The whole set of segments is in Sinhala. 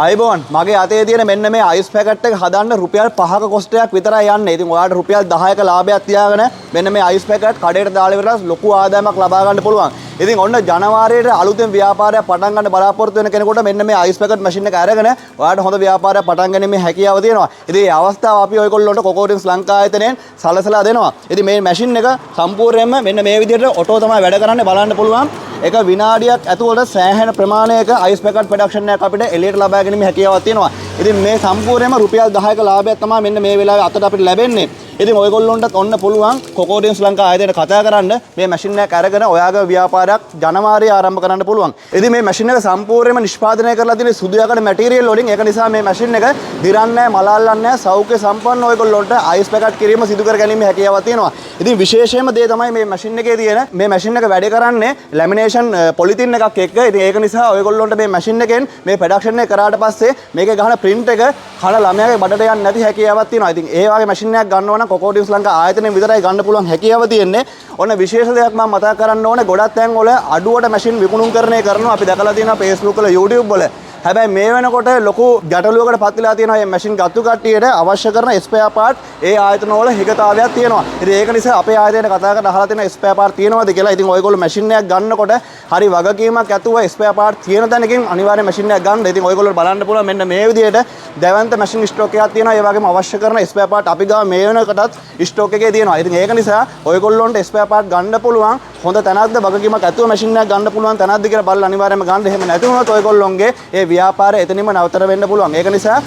අයිබෝන් මගේ අතේ තියෙන මෙන්න මේ අයිස් පැකට් එක හදන්න රුපියල් 5ක කොස්ට් එකක් විතරයි යන්නේ. ඉතින් ඔයාලට රුපියල් 10ක ලාභයක් තියාගෙන මෙන්න මේ අයිස් පැකට් කඩේට දාලා ඉවරලා ලොකු ආදායමක් ලබා ගන්න පුළුවන්. ඉතින් ඔන්න ජනවාරියේ අලුතෙන් ව්‍යාපාරයක් පටන් ගන්න බලාපොරොත්තු වෙන කෙනෙකුට මෙන්න මේ අයිස් පැකට් මැෂින් එක අරගෙන ඔයාලට හොඳ ව්‍යාපාරයක් පටන් ගැනීමේ හැකියාව තියෙනවා. ඉතින් මේ අවස්ථාව අපි ඔයගොල්ලන්ට කොකෝඩින්ස් ලංකා ආයතනයෙන් සලසලා දෙනවා. ඉතින් මේ මැෂින් එක සම්පූර්ණයෙන්ම මෙන්න මේ විදිහට ඔටෝ තමයි වැඩ කරන්නේ බලන්න පුළුවන්. එක විනාඩියක් ඇතුළත සෑහෙන ප්‍රමාණයක අයිස් පැකට් ප්‍රොඩක්ෂන් එකක් අපිට එළියට ලබා ගැනීම හැකියාවක් තියෙනවා. ඉතින් මේ සම්පූර්ණයෙන්ම රුපියල් 10ක ලාභයක් තමයි මෙන්න මේ වෙලාවේ අතට අපිට ලැබෙන්නේ. ඉතින් ඔයගොල්ලොන්ටත් ඔන්න පුළුවන් කොකෝඩින්ස් ලංකා ආයතනයට කතා කරන්න මේ මැෂින් එක අරගෙන ඔයාගේ ව්‍යාපාරයක් ජනවාරියේ ආරම්භ කරන්න පුළුවන්. ඉතින් මේ මැෂින් එක සම්පූර්ණයෙන්ම නිෂ්පාදනය කරලා තියෙන සුදු යකඩ මැටීරියල් වලින්. ඒක නිසා මේ මැෂින් එක දිරන්නේ නැහැ, මලල්ලන්නේ නැහැ, සෞඛ්‍ය සම්පන්න ඔයගොල්ලොන්ට අයිස් පැකට් කිරීම සිදු කර ගැනීම හැකියාවක් තියෙනවා. ඉතින් විශේෂයෙන්ම දේ තමයි මේ මැෂින් එකේ තියෙන මේ මැෂින් එක වැඩ කරන්නේ ලැමිනේෂන් පොලිතින් එකක් එක්ක. ඉතින් ඒක නිසා ඔයගොල්ලොන්ට මේ මැෂින් එකෙන් මේ ප්‍රොඩක්ෂන් එක කරාට පස්සේ මේකේ ගහන print එක කන ළමයාගේ බඩට යන්නේ නැති හැකියාවක් තියෙනවා. ඉතින් ඒ වගේ මැෂින් එකක් ගන්නවා නම් කොකෝඩින්ස් ලංකා ආයතනයෙන් විතරයි ගන්න පුළුවන් හැකියාව තියෙන්නේ. ඔන්න විශේෂ දෙයක් මම මතක් කරන්න ඕනේ. ගොඩක් තැන් වල අඩුවට මැෂින් විකුණුම්කරණය කරනවා. අපි දැකලා තියෙනවා Facebook වල YouTube වල. හැබැයි මේ වෙනකොට ලොකු ගැටලුවකට පත් වෙලා තියෙනවා. මේ මැෂින් ගත්තු කට්ටියට අවශ්‍ය කරන ස්පෙයා පාර්ට් ඒ ආයතන වල හිගතාවයක් තියෙනවා. ඉතින් ඒක නිසා අපේ ආයතනයට කතා කරලා අහලා තියෙන ස්පෙයා පාර්ට් තියෙනවද කියලා. ඉතින් ඔයගොල්ලෝ මැෂින් එකක් ගන්නකොට හරි වගකීමක් ඇතුව ස්පෙයා පාර්ට් තියෙන තැනකින් අනිවාර්යයෙන් මැෂින් එකක් ගන්න. ඉතින් ඔයගොල්ලෝ බලන්න පුළුවන් මෙන්න මේ විදිහට දැවන්ත මැෂින් ස්ටොක් එකක් තියෙනවා. ඒ වගේම අවශ්‍ය කරන ස්පෙයා පාර්ට් අපි ගාව මේ වෙනකොටත් ස්ටොක් එකේ තියෙනවා. ඉතින් ඒක නිසා ඔයගොල්ලොන්ට ස්පෙයා පාර්ට් ගන්න පුළුවන් හොඳ තැනක්ද වගකීමක් ඇතුව මැෂින් එකක් ගන්න පුළුවන් තැනක්ද කියලා බලලා අනිවාර්යයෙන්ම ගන්න. එහෙම නැති වුණොත් ඔයගොල්ලොන්ගේ ඒ ව්‍යාපාරය එතනින්ම නවතර වෙන්න පුළුවන්. ඒක නිසා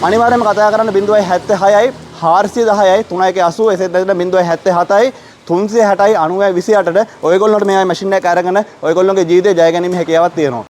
අනිවාර්යයෙන්ම කතා කරන්න 076යි 410යි 3180 එසේත් නැත්නම් 077යි 360යි 90යි 28ට ඔයගොල්ලන්ට මේ මැෂින් එක අරගෙන ඔයගොල්ලන්ගේ ජීවිතේ ජය ගැනීම හැකියාවක් තියෙනවා.